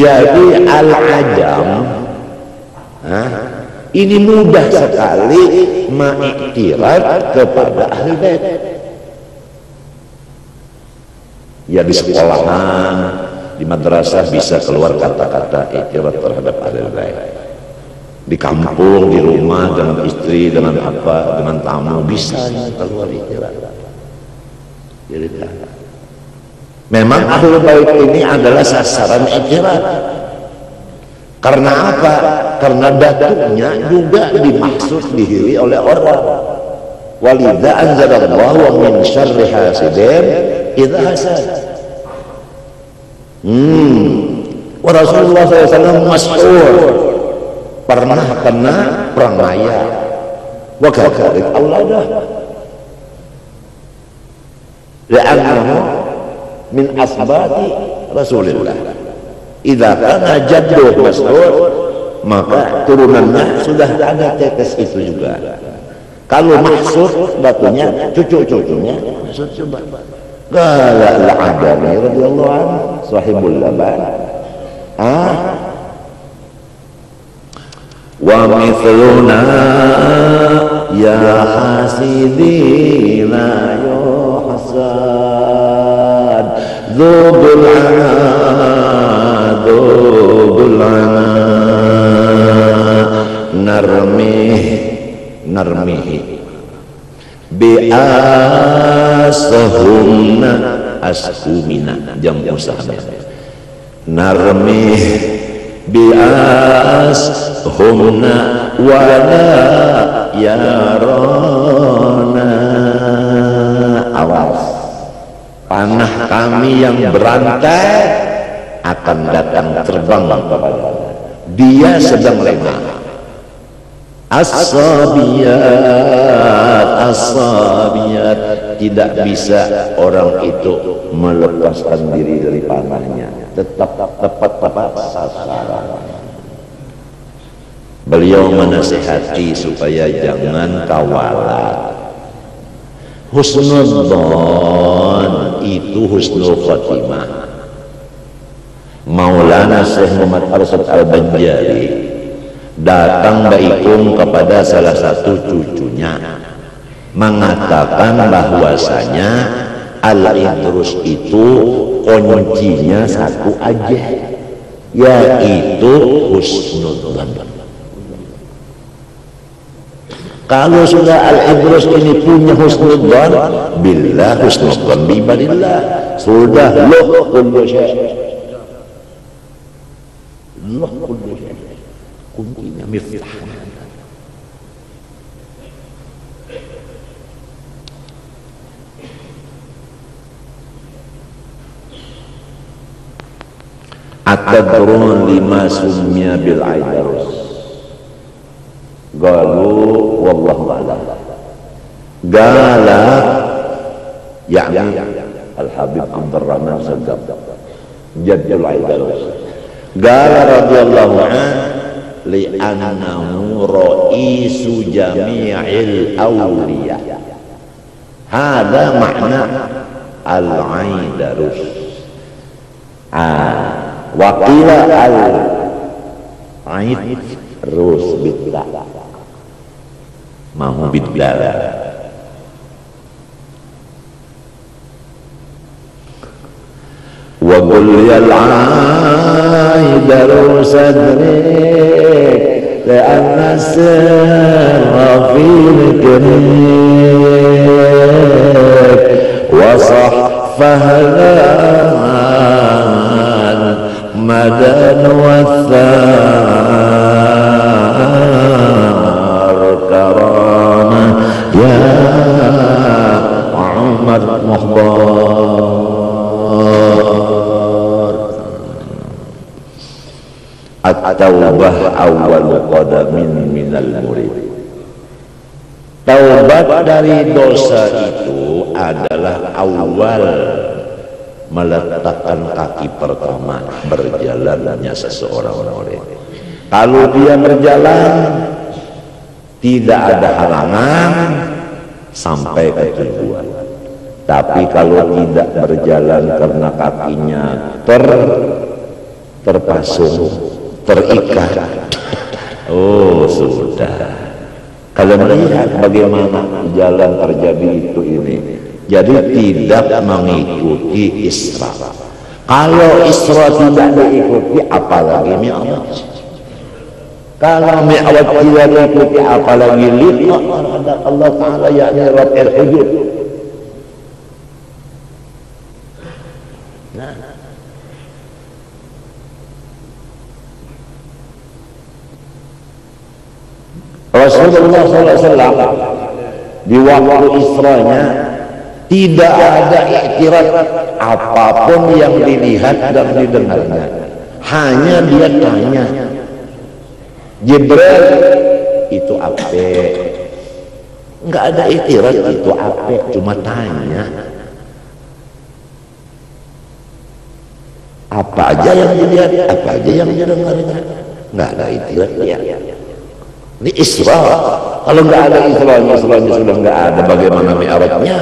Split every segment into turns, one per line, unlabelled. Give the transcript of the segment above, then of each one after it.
Jadi al-ajam ini mudah sekali mengiktiraf kepada ahli bait. Ya di sekolahan, di madrasah bisa keluar kata-kata iktiraf terhadap ahli bait. Di kampung, di rumah, dengan istri, dengan apa, dengan tamu bisa keluar iktiraf. Jadi memang ahli bait ini adalah sasaran iktiraf. Karena apa? Karena datuknya juga dimaksud dihiri oleh orang. Walidza anzalallahu wa min syarri hasidin idza hasad. Wa Rasulullah SAW masyhur pernah kena perang maya. Wa kadzalik auladah. Li'annahu min asbati Rasulillah. Idza kana jadduh Mas'ud, maka turunannya sudah ada tetes itu juga. Kalau maksud batunya cucu-cucunya maksud coba. Qala al-Adani radhiyallahu anhu sahibul laban. Wa mithluna ya hasidina yuhsad dzul narmihi bi'asahumna ashumina jamu sahmi narmih bi'ashumna wala yarona. Awas, panah kami yang berantai akan datang terbang kepada dia sedang lengah. As-sabiyat tidak bisa orang itu melepaskan diri dari panahnya, tetap tepat sasaran. Beliau menasihati supaya jangan kawalat. Husnudzon itu husnul khotimah. Maulana Syekh Muhammad Arsyad Al-Banjari datang baikum kepada salah satu cucunya mengatakan bahwasanya al-idrus itu kuncinya satu aja, yaitu husnudzon. Kalau sudah al-idrus ini punya husnudzon billah, husnudzon bibadillah, sudah loh kullu syai'. Allah kullu syai'. Kuncinya miftah. Atadrun lima sumya bil aidarus. Galu wallahu a'lam. Gala yakni Al-Habib Abdurrahman Sadab Jaddul Aidarus. Gala radhiyallahu anhu li'annahu ra'isu jami'il awliya. Hada makna al-aidarus. Waqila al-aidrus bidlah. Mahu bidlah. Wa qul ya al-aidarus adrik لأن السر في ذكرك وصح فهلان مدى والثار كرامة يا عمر مخبار. At-taubah awal qadamin minal murid. Taubat dari dosa itu adalah awal meletakkan kaki pertama berjalannya seseorang murid. Kalau dia berjalan tidak ada halangan sampai ke tujuan. Tapi kalau tidak berjalan karena kakinya terpasung, terikat. Oh sudah. Kalau melihat bagaimana jalan terjadi itu ini, jadi tidak mengikuti Isra. Kalau Isra tidak diikuti, apalagi Mi'raj. Kalau Mi'raj tidak diikuti, apalagi liqa terhadap Allah Ta'ala, yakni Rabbul Hujud. Rasulullah SAW di waktu Isra'nya tidak ada iktiraz apapun yang dilihat dan didengarnya. Hanya dia tanya, Jibril itu apa? Enggak ada iktiraz itu apa, cuma tanya. Apa aja yang dilihat, apa aja yang didengarnya. Enggak ada iktiraz dia. Ini Isra. Kalau nggak ada Isra'nya sudah nggak ada, bagaimana Mi'rajnya?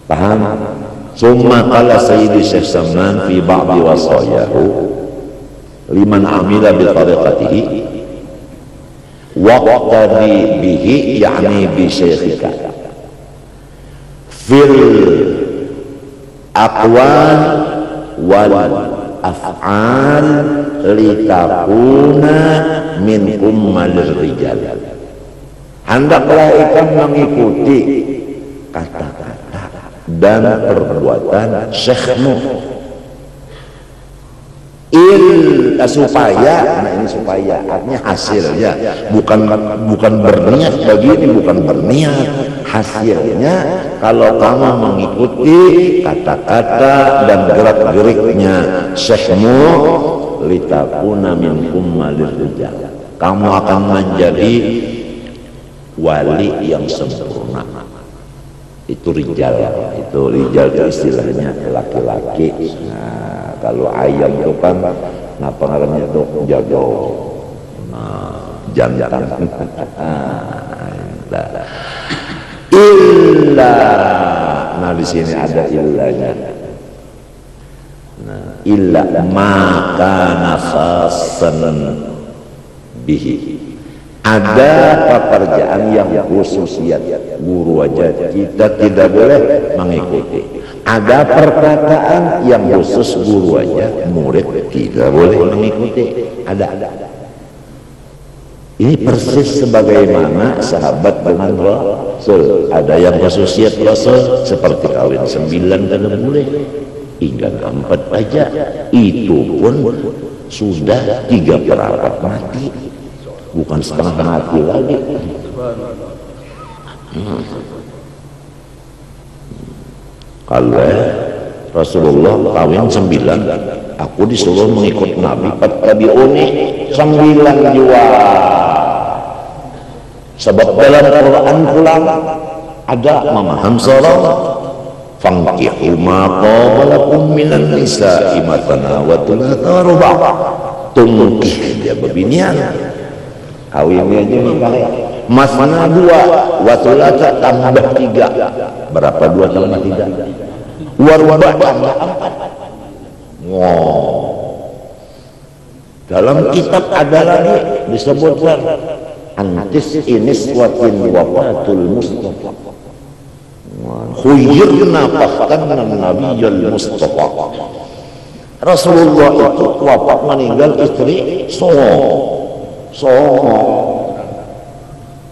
Paham? Summa qala Sayyidi Syekh Samman fi ba'di wasayahu liman amila bi tariqatihi waqtadi bihi, yakni bi syekhika fil aqwal wal af'al litakuna minkum malir rijal. Hendaklah ikan mengikuti kata-kata dan perbuatan syekhmu supaya, nah ini supaya artinya hasilnya, bukan berniat begini, bukan berniat, hasilnya kalau kamu mengikuti kata-kata dan gerak-geriknya syekhmu, litakuna minkum malir rijal, kamu akan menjadi wali yang sempurna. Itu rijal, itu istilahnya laki-laki. Nah, kalau ayam itu kan, nah pengaruhnya itu jago, nah jantan. Illa, nah di sini ada illanya. Nah, illa maka nafasan bihi. Ada pekerjaan yang khususiyat guru aja kita tidak boleh mengikuti. Ada perkataan yang khusus guru aja murid tidak boleh mengikuti. Ada. Ini persis sebagaimana sahabat dengan Rasul. Ada yang khususiyat Rasul seperti kawin 9 tidak boleh, hingga 4 aja. Itu pun sudah 3/4 mati, bukan setengah mati lagi. Kalau Rasulullah kawin 9, aku disuruh mengikut Nabi fattabi'uni 9 jua. Sebab dalam Quran pula ada memaham surah fankihu ma qabalakum minan nisa'i matana wa thulatha ruba'. Tungkih dia bebinian, kawinnya aja nikah masna 2 wa thulatha tambah 3. Berapa 2 tambah 3? Wa tambah 4. Wow. Dalam kitab ada lagi disebutkan antis iniswatin wafatul Mustafa khuyyirna fahtanna nabiyyal Mustafa. Rasulullah itu wafat meninggal istri Songo.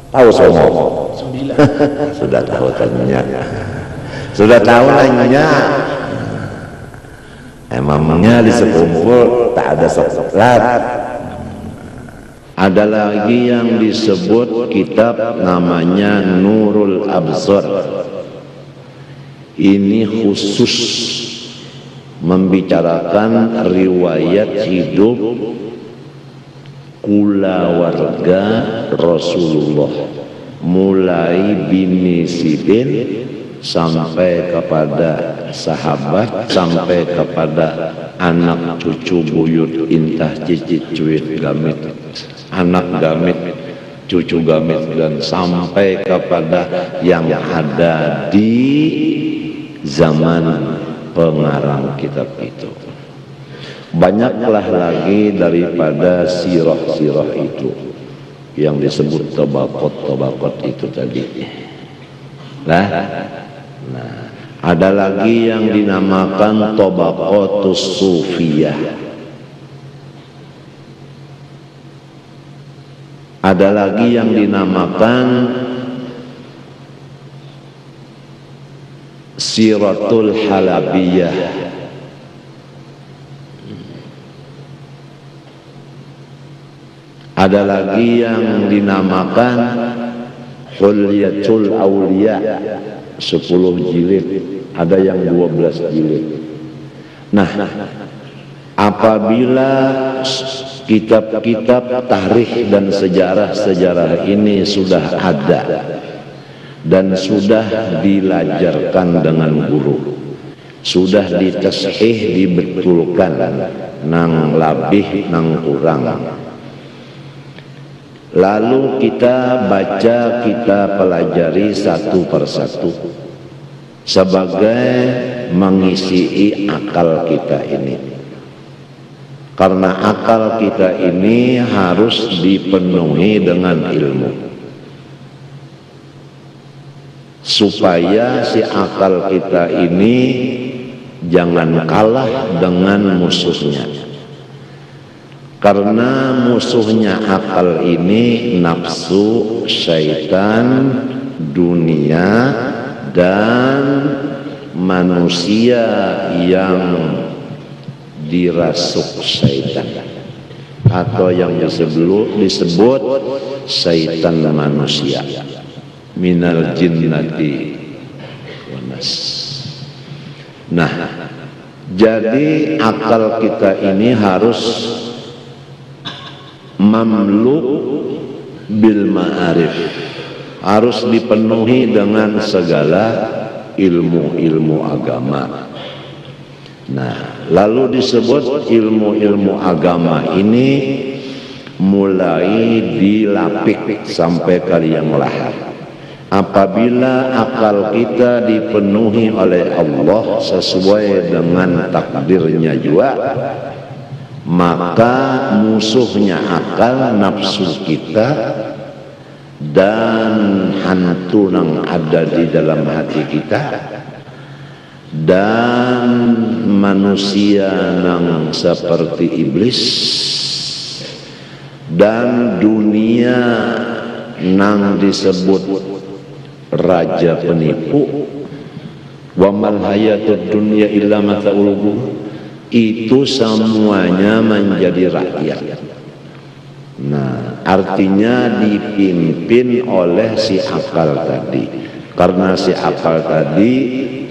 Tahu Songo? 9. Sudah tahu tanya. Sudah tahu nanya. Emangnya di sekumpul tak ada sholat. Ada lagi yang disebut kitab namanya Nurul Absar. Ini khusus membicarakan riwayat hidup kulawarga Rasulullah, mulai bini Sidin sampai kepada sahabat, sampai kepada anak cucu buyut intah cicit cuit gamit, anak gamit, cucu gamit, dan sampai kepada yang ada di zaman pengarang kitab itu. Banyaklah lagi daripada sirah-sirah itu yang disebut tabaqat itu tadi. Nah, ada lagi yang dinamakan tabaqatus sufiyah. Ada lagi yang dinamakan siratul halabiyah. Ada lagi yang dinamakan Hulyatul Auliya, 10 jilid, ada yang 12 jilid. Nah, apabila kitab-kitab tarikh dan sejarah-sejarah ini sudah ada dan sudah dilajarkan dengan guru, sudah ditashih, dibetulkan, nang labih nang kurang, lalu kita baca, kita pelajari satu persatu sebagai mengisi akal kita ini. Karena akal kita ini harus dipenuhi dengan ilmu, supaya si akal kita ini jangan kalah dengan musuhnya. Karena musuhnya akal ini nafsu, syaitan, dunia, dan manusia yang dirasuk syaitan, atau yang disebut syaitan manusia, minal jinnati wanas. Nah, jadi akal kita ini harus mamluk bil ma'arif, harus dipenuhi dengan segala ilmu-ilmu agama. Nah, lalu disebut ilmu-ilmu agama ini mulai dilapik sampai ke liang lahat. Apabila akal kita dipenuhi oleh Allah sesuai dengan takdirnya juga, maka musuhnya akal, nafsu kita dan hantu yang ada di dalam hati kita dan manusia yang seperti iblis dan dunia yang disebut raja penipu, wa mal hayatud dunya illa mata'ul ghurur, itu semuanya menjadi rakyat. Nah, artinya dipimpin oleh si akal tadi, karena si akal tadi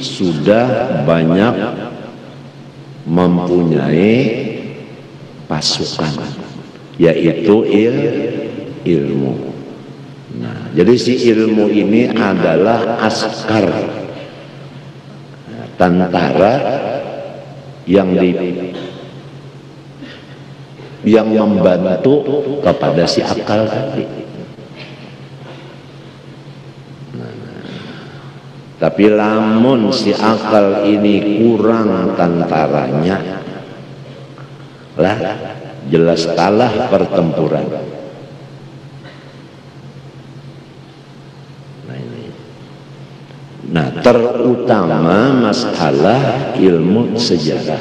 sudah banyak mempunyai pasukan, yaitu ilmu. Nah, jadi si ilmu ini adalah askar, tentara yang membantu kepada si akal tadi. Tapi lamun si akal ini kurang tentaranya, lah jelas kalah pertempuran. Nah, terutama masalah ilmu sejarah.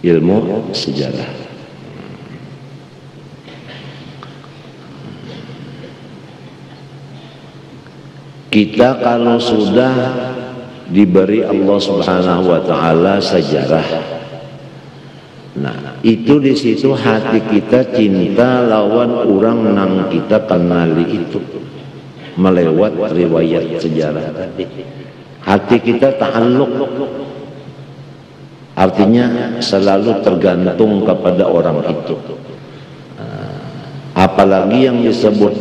Ilmu sejarah. Kita kalau sudah diberi Allah Subhanahu wa taala sejarah, nah itu di situ hati kita cinta lawan orang nang kita kenali itu melewat riwayat sejarah tadi. Hati kita ta'alluq, artinya selalu tergantung kepada orang itu. Apalagi yang disebut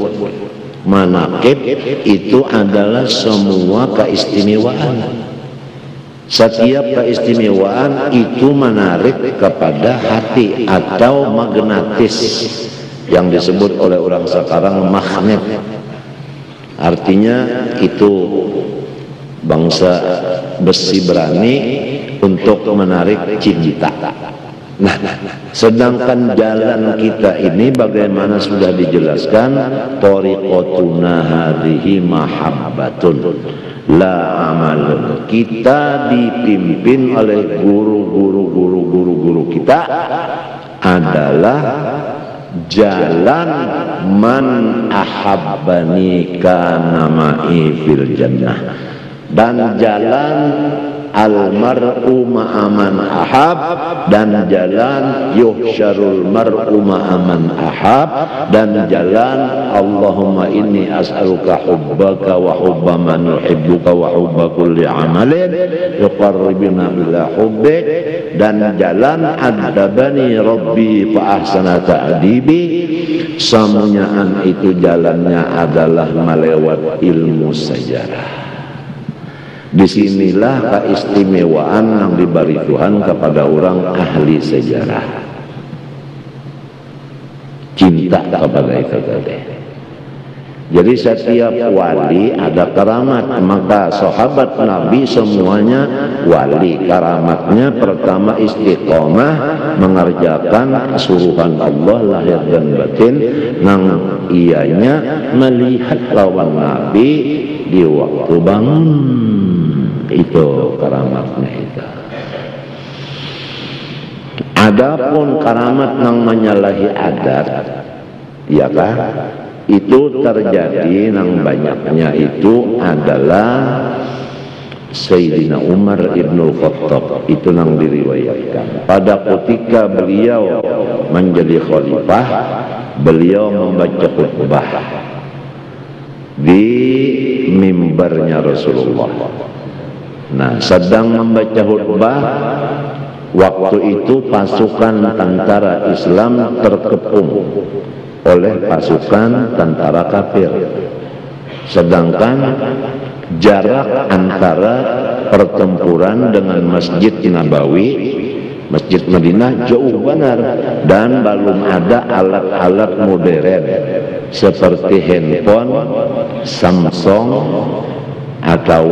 manaqib itu adalah semua keistimewaan. Setiap keistimewaan itu menarik kepada hati atau magnetis, yang disebut oleh orang sekarang magnet. Artinya itu bangsa besi berani, untuk menarik cinta. Nah, sedangkan jalan kita ini bagaimana sudah dijelaskan, thariqatuna hadhihi mahabbatun la amalun. Kita dipimpin oleh guru kita adalah jalan man ahabbani kana ma'i fil jannah, dan jalan al-mar'u ma'aman ahab, dan jalan yuhsyarul mar'u ma'aman ahab, dan jalan Allahumma inni as'aluka hubbaka wa hubba man yuhibbuka wa hubba kulli amalin yuqarribuna ila hubbik, dan jalan adabani rabbi fa ahsana ta'dibi. Semuanya itu jalannya adalah melewat ilmu sejarah. Disinilah keistimewaan yang diberi Tuhan kepada orang ahli sejarah, cinta kepada itu tadi. Jadi setiap wali ada karamat, maka sahabat Nabi semuanya wali. Karamatnya pertama istiqomah, mengerjakan suruhan Allah lahir dan batin, nang ianya melihat lawan Nabi di waktu bangun. Itu karamatnya itu. Adapun karamat yang menyalahi adat, ya kan? Itu terjadi yang banyaknya itu adalah Sayyidina Umar Ibnul Khattab. Itu yang diriwayatkan pada ketika beliau menjadi khalifah, beliau membaca khutbah di mimbarnya Rasulullah. Nah, sedang membaca khutbah, waktu itu pasukan tentara Islam terkepung oleh pasukan tentara kafir. Sedangkan jarak antara pertempuran dengan Masjid Nabawi, Masjid Madinah jauh benar, dan belum ada alat-alat modern seperti handphone, Samsung atau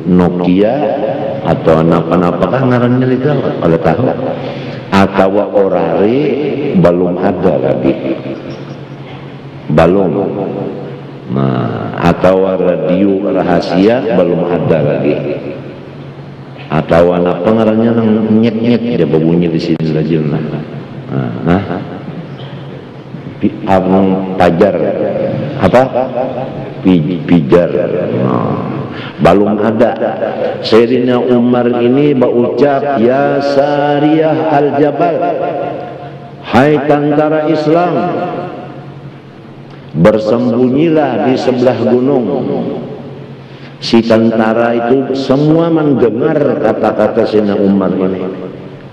Nokia atau apa-apa ngarannya itu kalau tahu, atau Orari belum ada lagi, belum. Nah, atau radio rahasia belum ada lagi, atau apa ngarannya nyek-nyek dia berbunyi di sini saja. Nah, pajar apa pijar, belum ada. Sayyidina Umar ini berucap, ya Sariyah al-Jabal, hai tentara Islam, bersembunyilah di sebelah gunung. Si tentara itu semua mendengar kata-kata Sayyidina Umar ini,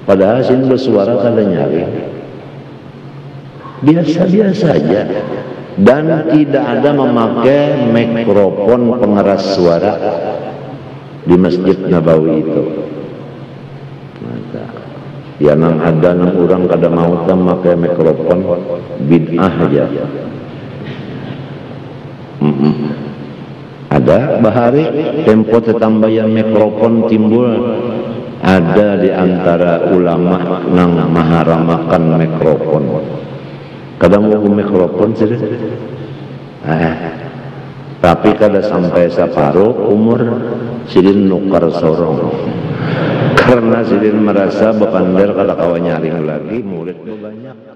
padahal sini bersuara kada nyari, biasa-biasa saja, dan tidak ada memakai mikrofon pengeras suara di Masjid Nabawi itu. Ya nang ada nang orang kada mau memakai mikrofon, bid'ah aja. Ada bahari tempo tetambayan mikrofon timbul, ada di antara ulama nang maharamakan mikrofon. Kadang mau mikrofon sih, tapi kada sampai separuh umur sidin nukar sorong, karena sidin merasa bepander kada kawan nyaring lagi murid banyak.